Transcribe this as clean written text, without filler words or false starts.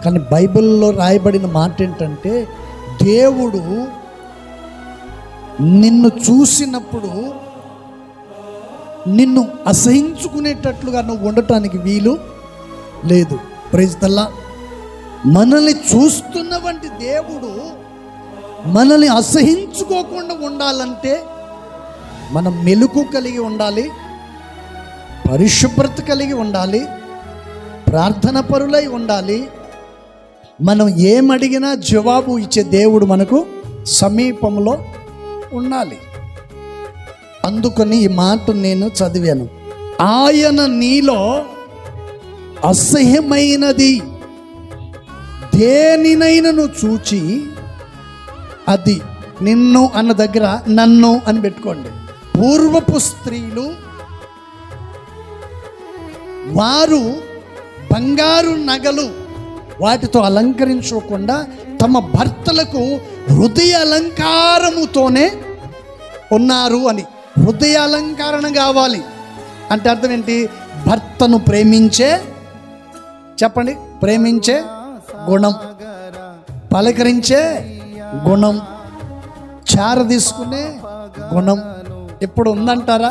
కానీ బైబిల్లో రాయబడిన మాట ఏంటంటే, దేవుడు నిన్ను చూసినప్పుడు నిన్ను అసహించుకునేటట్లుగా నువ్వు ఉండటానికి వీలు లేదు. Praise the Lord. మనల్ని చూస్తున్న వంటి దేవుడు మనల్ని అసహించుకోకుండా ఉండాలంటే మనం మెలకు కలిగి ఉండాలి, పరిశుభ్రత కలిగి ఉండాలి, ప్రార్థన పరులై ఉండాలి. మనం ఏమడిగినా జవాబు ఇచ్చే దేవుడు మనకు సమీపంలో ఉండాలి. అందుకని ఈ మాట నేను చదివాను. ఆయన నీలో అసహ్యమైనది దేనినైనా నువ్వు చూచి, అది నిన్ను అన్న దగ్గర నన్ను అని పెట్టుకోండి. పూర్వపు స్త్రీలు వారు బంగారు నగలు వాటితో అలంకరించుకోకుండా తమ భర్తలకు హృదయ అలంకారముతోనే ఉన్నారు అని. హృదయ అలంకరణ కావాలి అంటే అర్థం ఏంటి? భర్తను ప్రేమించే, చెప్పండి, ప్రేమించే గుణం, పలకరించే గుణం, చార తీసుకునే గుణం ఎప్పుడు ఉందంటారా?